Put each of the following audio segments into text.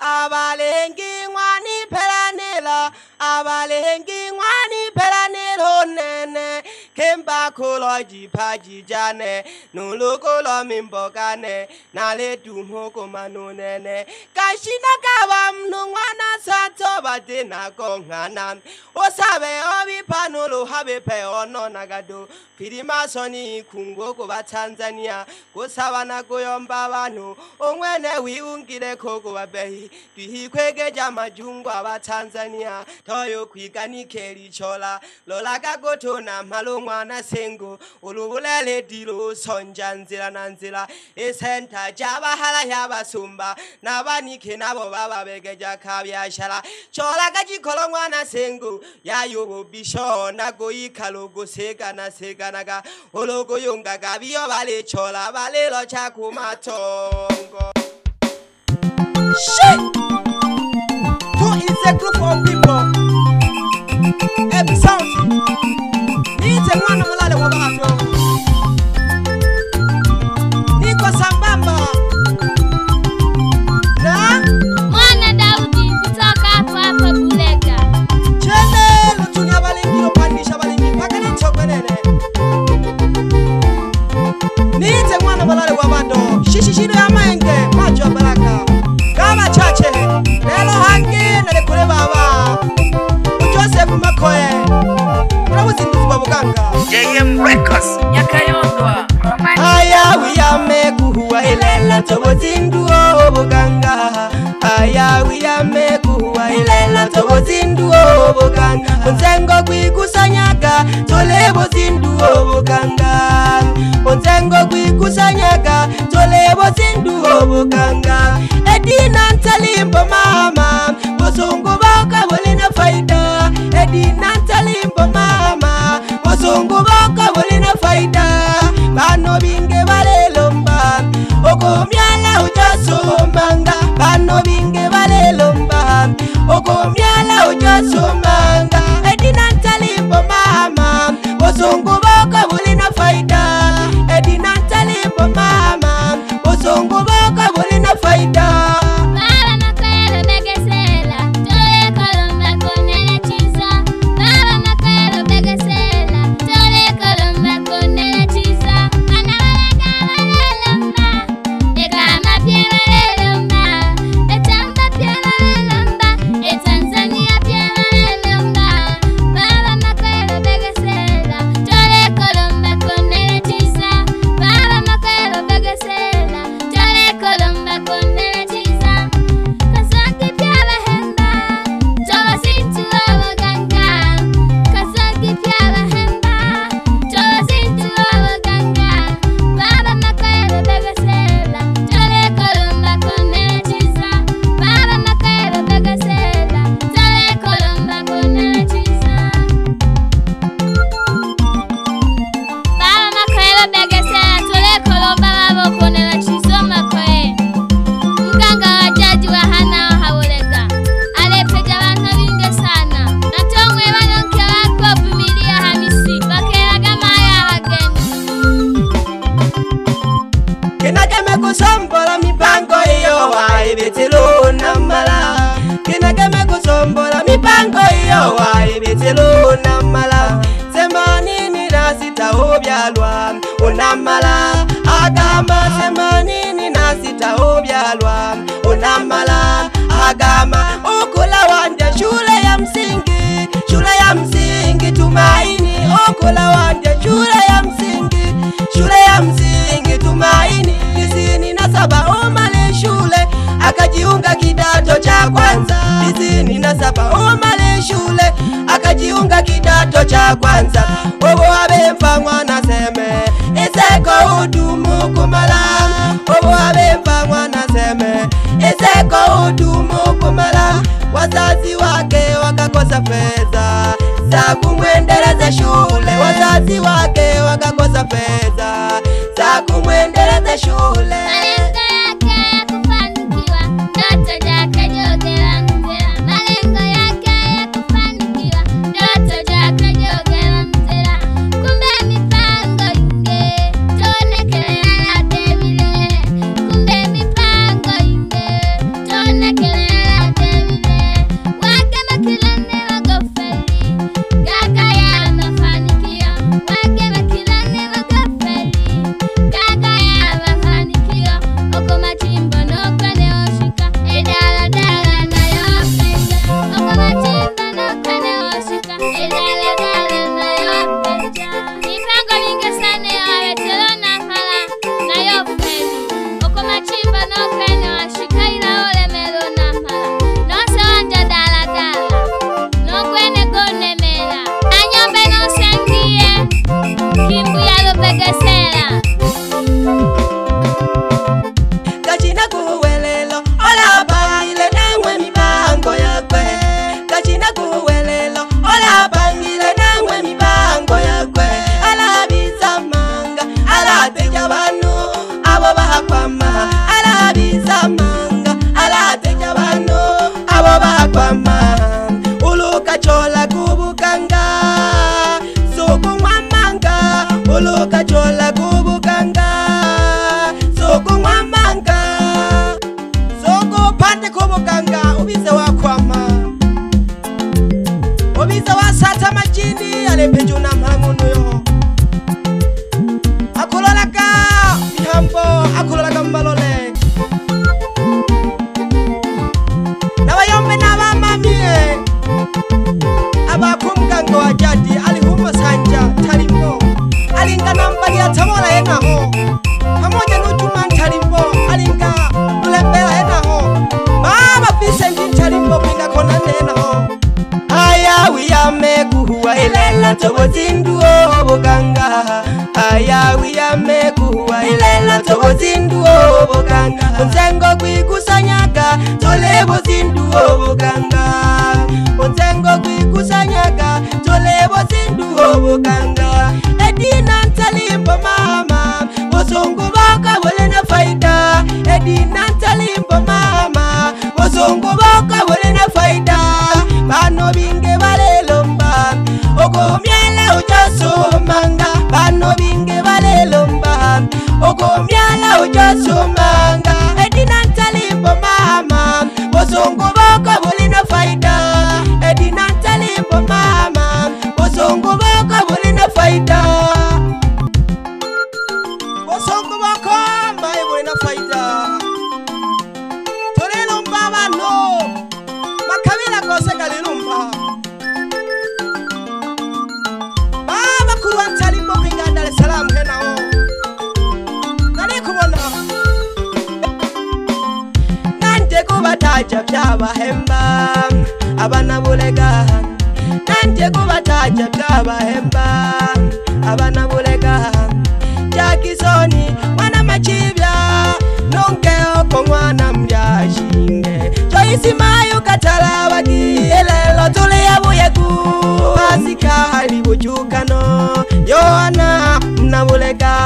Abalengi ngwani pelanela, abalengi ngwani pelanelo nene. Kemba kolo jipaji jane, nulu kolo mimbokane, nale tumoko manu nene. Kashina kawam nungwana sato batena kongana. Osabe obi panolo habe pe ono nagado. Pirima soni kungo kwa Tanzania, kusabana kuyomba wanu, ongwene wiungile koko wabehi. Tuhi kwege jama jungwa wa Tanzania, toyo kwigani keri chola, lola kagoto na malungwa na sengo, ulubulele dilo sonja nzila na nzila, esenta jaba hala yaba sumba, nabanike nabo baba begeja kabiashala, chola kaji kolongwa na sengo, ya yobo bisho na goi kalogo sega na sega naga, ologo yunga gabiyo vale chola vale lo chakumatongo. Shit! Two is a group of people. Every sound. It's a one of the wabato. Niko Sambamba. Na? Mwana Daudi kutoka hapa Bulega. Chene lutunya balingi opandisha balingi paka ni chokwenene. Niite mwana malale wabato. Shishishino ya maenge macho ya baraka. Kama chache, lelo hangi na lekule baba Joseph Makoe Murabuzinduzi wa Buganga JM Records Nyakayondwa Aya wiyame kuhuwa ilela Tobozinduo Buganga Aya wiyame kuhuwa ilela Tobozinduo Buganga Onzengo kwikusanyaga Tolebo zinduo Buganga Onzengo kwikusanyaga Tolebo zinduo Buganga Edina ntalimbo mama Bozungu baka bolina faida Edina ntalimbo mama Bozungu baka bolina faida Bano binge balelomba Okomyala ujasombanga Bano binge balelomba Okomyala ujasombanga Edina ntalimbo mama Bozungu baka bolina faida Edina ntalimbo mama Bozungu baka bolina faida Kusombola mipango iyo waibetelo namala Kinageme kusombola mipango iyo waibetelo namala Semanini nasita obyalwa Unamala agama Semanini nasita obyalwa Unamala agama Okula wanja shule ya msingi Shule ya msingi Tumaini Okula wanja shule ya msingi Shule ya msingi Tumaini Saba omale shule akajiunga kidato cha kwanza Isini na saba omale shule akajiunga kidato cha kwanza Obo abemfa mwana seme Iseko udumu kumala Obo abemfa mwana seme Iseko udumu kumala Wazazi wake wakakosa fedha za kumwendeleza shule Wazazi wake wakakosa fedha za kumwendeleza shule Kumbe mipango inge, tone kele Kuluka chola kubukanga Soko mwamanga Soko pande kubukanga Ubize wa kwama Ubize wa sata majini Alepejuna mhamuno yo Akulolaka Mihambo Akulolaka mbalole Nawayombe na mamamie Abakumgango wa jadi Alihuma sanja Talimbo Alinga nambali ya tamola ena ho Hamoja nujuma talimbo Alinga ulembela ena ho Baba Vincent talimbo Pinga konane ena ho Aya wiyame kuhuwa ilela Tobo zindu oboganga Aya wiyame kuhuwa ilela Tobo zindu oboganga Onzengo kwikusanyaka Tolebo zindu oboganga Onzengo kwikusanyaka Tolebo zindu oboganga Edina ntalimbo mama Bozongo baka wole na faida Edina ntalimbo mama Bozongo baka wole na faida Bano binge bale lomba Oko miala ujaso manga Bano binge bale lomba Oko miala ujaso manga Edina ntalimbo mama Bozongo baka wole na faida Edina ntalimbo mama Bozongo baka wole na faida Bozongo baka mai wole na faida Tolelo mbaba no Makabila kose kalilumba Baba kuruwa ntalimbo kwinga Dar es Salaam hena ho Nani kubona Nanje kubataja byaba hemba Abana bulega Nanje kubataja byaba hemba Abana bulega Jakisoni mwana machibya Nonke oko mwana mbyashinge Joyisi mayu katala waki Elelo tule ya buyeku Pasika halibujukano Yohana mnabulega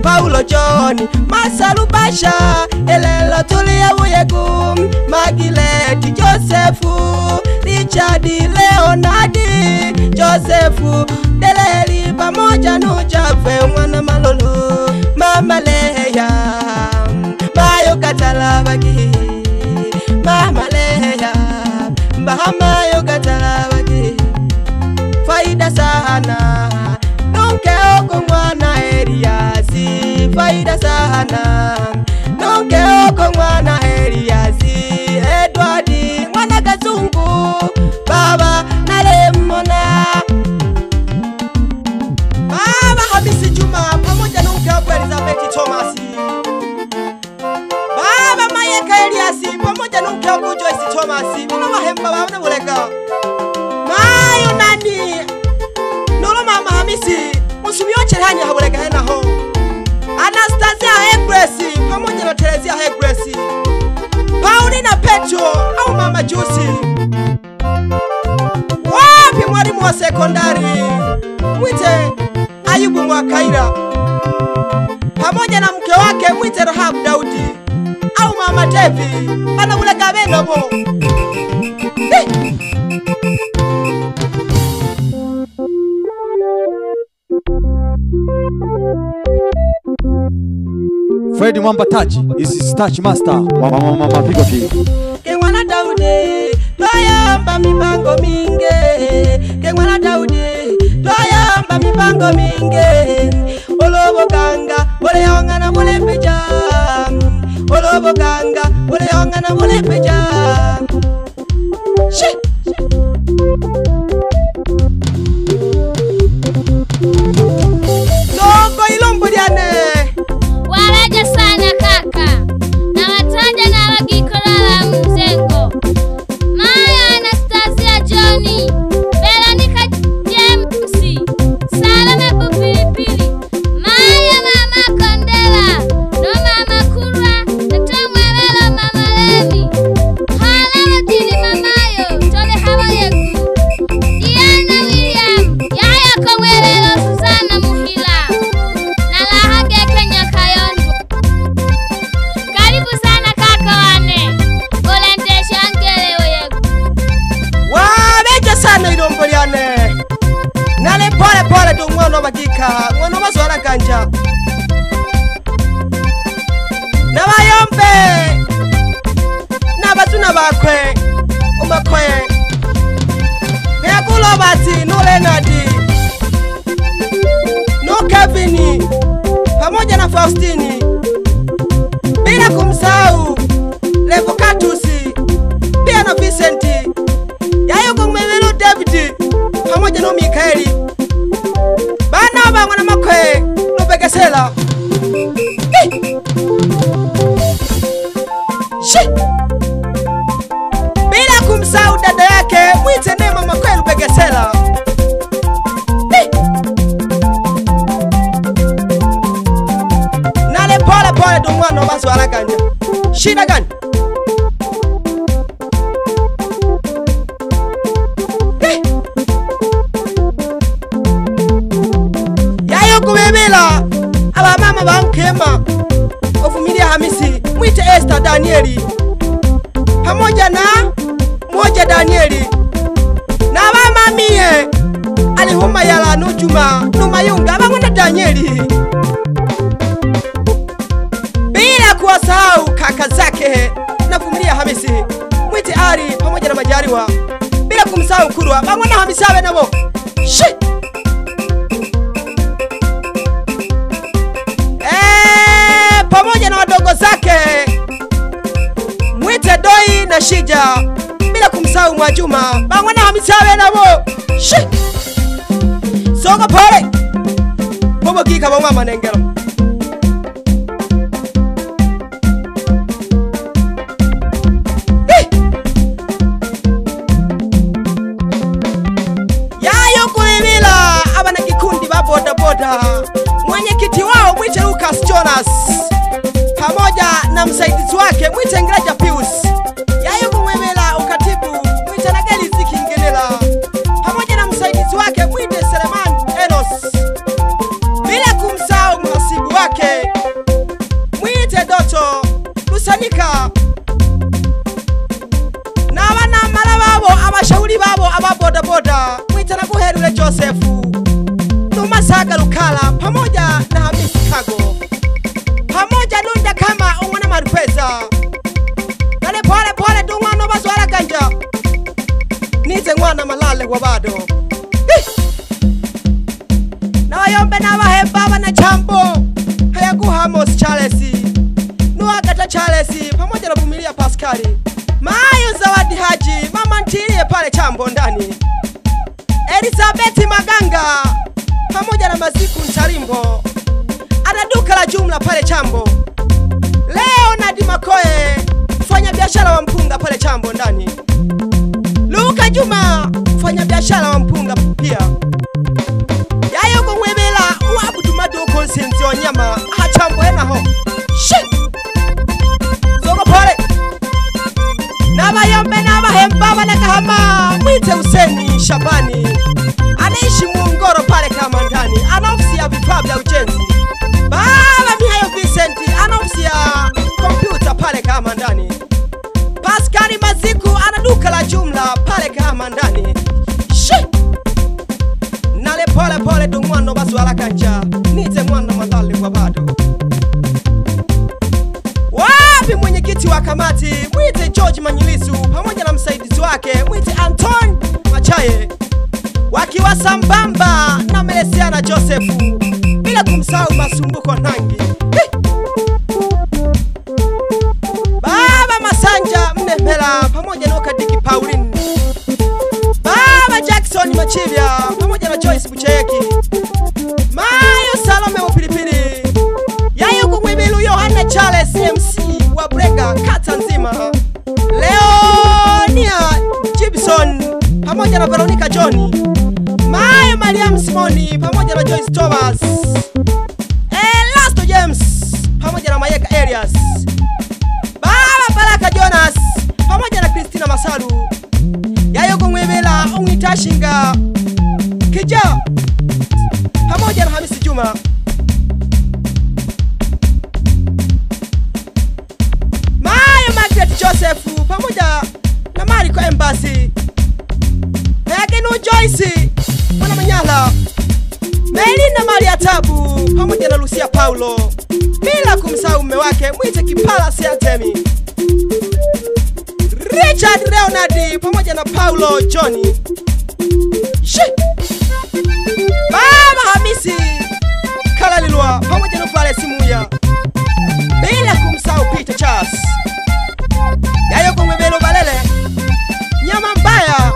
Paulo John Masalu Basha Elelo tule ya buyeku Magileti Josefu Richard Leonardi Josefu Deleli pamoja nujafe mwana malolo Mama Leya Mayo katala waki Mama Leya Bahama yo katala waki Faida sana Nonke oko mwana Eliasi Faida sana Nonke oko mwana Eliasi Edwardi mwana Kazungu Baba nalemona Baba Hamisi Juma pamoja nonke oko Elizabeth Thomas Baba Mayeka Eliasi pamoja nonke oko Joyce Thomas Bino wahemba wana bulega Mayo nani Nolo mama Hamisi Musumioche hanya habulega hena ho Anastasia Hegresi pamoja na Teresia Hegresi Paulina Petro au mama Jusi Wapi mwalimu wa sekondari Mwite Ayubu Mwakaira pamoja na mke wake mwite Rahabu Daudi au mama Devi Bana bulega beno bo Freddy Mwamba Touch is Touch Master mapigo pigo Kengwana Daudi Twayamba mipango minge Kengwana Daudi Twayamba mipango minge Olobo ganga Ole yongana mule peja Olobo ganga Ole yongana mule peja Shi Soko ilombo diane Waraja sana kaka Na wataja na wagikolala mzengo Maya Anastasia Johnny Veronica James Salome Pupilipili Maya Mama Kondela No Mama Kurwa Natomwe Melo Mama Lemi Hala pole do mwana magika mwana mazwara ganja nabayombe nabatuna bakwe umakwe yakulo bati no Lenadi no Kevini pamoja na Faustini bila kumsahau Levokatusi pia na Vicenti yayo kumwemelo David pamoja na Mikaeli bana bangwa na makwe no Begesela bila kumsahau dada yake mwite Neema Makwelu Begesela nale pole pole do mwana bazwara ganja shida gani yayo kubebela aba mama bankema ovumilia Hamisi mwite Esther Danieli pamoja na moja Danieli na mama mie alihuma yala nujuma numayunga bangona Danieli bila kuwasahau kaka zake na vumilia Hamisi mwite Ari pamoja na Majariwa bila kumsahau Kurwa bangona Hamisi awe nabo shit pamoja na wadogo zake mwite Doi na Shija bila kumsahau Mwajuma bangwana Hamisi awe nabo shit soga pole bobo kika bangwa manengero yayo kulibila abana kikundi ba boda boda mwenyekiti wao mwite Lucas Jonas pamoja na msaidizi wake mwite Ngiraja Pius yayo kumwemela ukatibu mwite Nageli Zikingelela pamoja na msaidizi wake mwite Seleman Enos bila kumsahau mhasibu wake mwite Doto Lusanika na wana mara babo abashauri babo ababoda boda mwite Naguherule Josefu Numasaga Lukala pamoja na Hamisi Kago pamoja nunda kama umwana marupeza nale pole pole do mwana bazwara ganja nize mwana malale wa bado na wayombe na wahemba bana chambo hayakuhamos Charles nuagata Charles pamoja na Vumilia Pascali Mayo Zawadi Haji mama ntilie pale chambo ndani Elizabeth Maganga pamoja na Maziku Ntarimbo ana duka la jumla pale chambo Leonard Makoe fanya biashara wa mpunga pale chambo ndani Luka Juma fanya biashara wa mpunga pia yayo kumwebela uabudu madoko senzi onyama chambo ena ho shit sogo pole nabayombe nabahemba bana kahama mwite Huseni Shabani anaishi Muongoro pale kama ndani ana ofisi ya vifaa vya ujenzi baba Mihayo Vincent ana ofisi ya kompyuta pale kama ndani Pascali Maziku ana duka la jumla pale kama ndani shit nale pole pole do mwana bazwara ganja nize mwana malale kwa bado wapi mwenyekiti wa kamati mwite George Manyilisu pamoja na msaidizi wake mwite Anton Machaye wakiwa sambamba na Melesiana Josefu bila kumsahau Masumbuko Nangi baba Masanja Mnepela pamoja na Kadiki Pauline baba Jackson Machivya pamoja na Joyce Bucheki Mayo Salome wa Pilipili yayo kumwibilu Yohana Charles MC wa Brega kata nzima Leonia Gibson pamoja na Veronica Johnny Mayo Mariam Simoni pamoja na Joyce Thomas Elasto James pamoja na Mayeka Elias baba Baraka Jonas pamoja na Christina Masalu yayo kumwebela Umwitashinga Kija pamoja na Hamisi Juma Mayo Margaret Joseph pamoja na Mariko Embassy Joyce mwana Manyala Melina Maria Tabu pamoja na Lucia Paulo, bila kumsahau mume wake mwite Kipala Siatemi, Richard Leonard pamoja na Paulo Johnny, Baba Hamisi Kalalilwa pamoja na Pale Simuya, bila kumsahau Peter Charles, Yayo Kumwebelo Balele, Nyama Mbaya,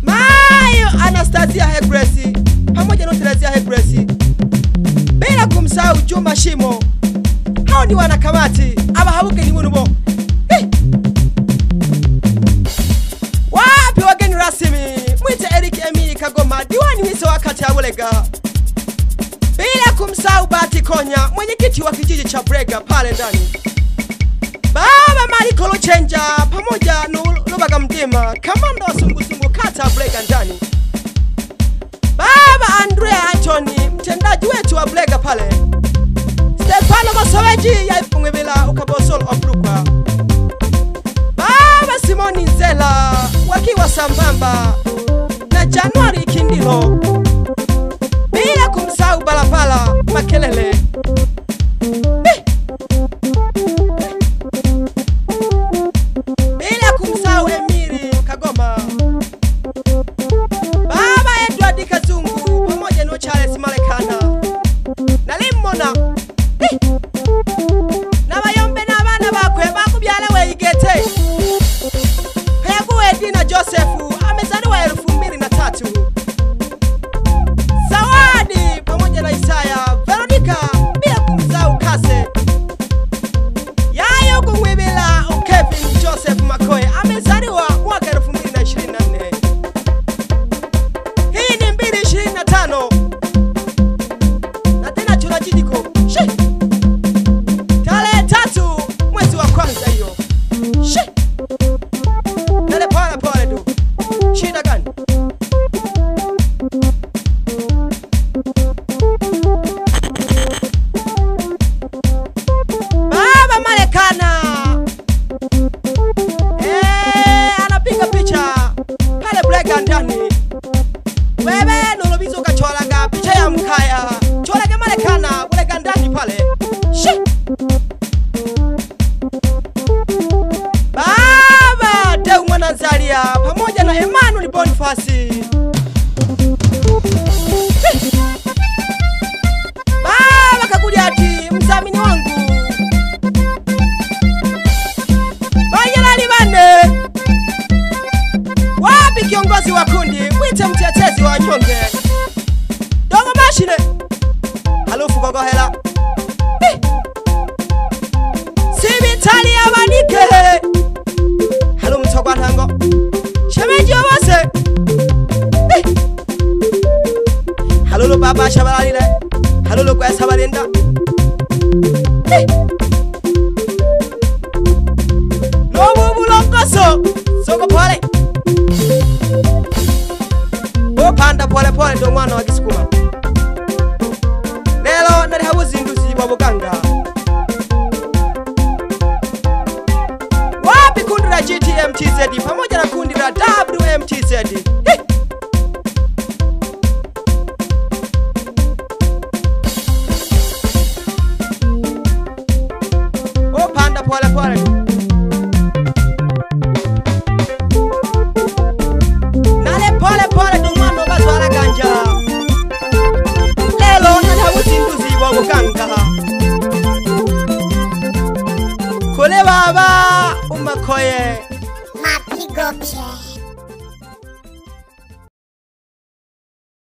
Mayo Anastasia Hegresi pamoja na Teresia Hegresi, bila kumsahau Juma Shimo. Hao ni wanakamati abahabuke ni munubo. Wapi wageni rasmi mwite Eric Emili Kagoma, diwani wiso wakati ya Bulega, bila kumsahau Bati Konya, mwenyekiti wa kijiji cha Brega pale ndani, Baba Mariko Luchenja pamoja na Lubaga Mdima, kamanda wa sungusungu kata Brega ndani, Baba Andrea Anthony, mtendaji wetu wa Brega pale, Stefano Masoweji ya Ifungwebela ukabosolo Obrukwa, Baba Simoni Nzela wakiwa sambamba na Januari Kindilo, bila kumsahau Balapala Makelele, bila kumsahau Emiri Kagoma, Baba Edward Kazungu pamoja na Charles Malekana na Limona, na bayombe na bana bakwe bakubyala weigete Dina Josefu amezaliwa 2003, Zawadi pamoja na Isaya Veronica, bila kumsahau Kase Yayo Kumwebela Kevin Joseph Makoe amezaliwa mwaka 2024. Hii ni 2025 na tena tunajidiko tarehe 3 mwezi wa kwanza hiyo. Pole tu. Shida gani? Baba Malekana anapiga picha pale Brega ndani. Wewe nolobizo kacholaga picha ya mkaya. Cholaga Malekana Brega ndani pale. Zaria pamoja na Emmanuel Bonifasi, Baba Kakujati mzamini wangu, Bayelali Bane, wapi kiongozi wa kundi mwite mtetezi wa nyonge, Dogo Mashine halufu Gogohela, Sibitali ya Manike Mtogwa Ntango, Shemeji Obose, Halulu Baba Shabalalile, Halulu Kwesa Balinda, Lobu Bulongoso, Soko Pole, Opanda Pole Pole ndo mwana wa Kisukuma, lelo nari habuzinduzi wa Buganga, kundi la GTMTZ pamoja na kundi la WMTZ. Opanda Pole Pole, nale Pole Pole ndo mwana bazwala ganja, lelo nari habuzinduzi wa Buganga, Kole Baba Umakoye Mapigo Pie.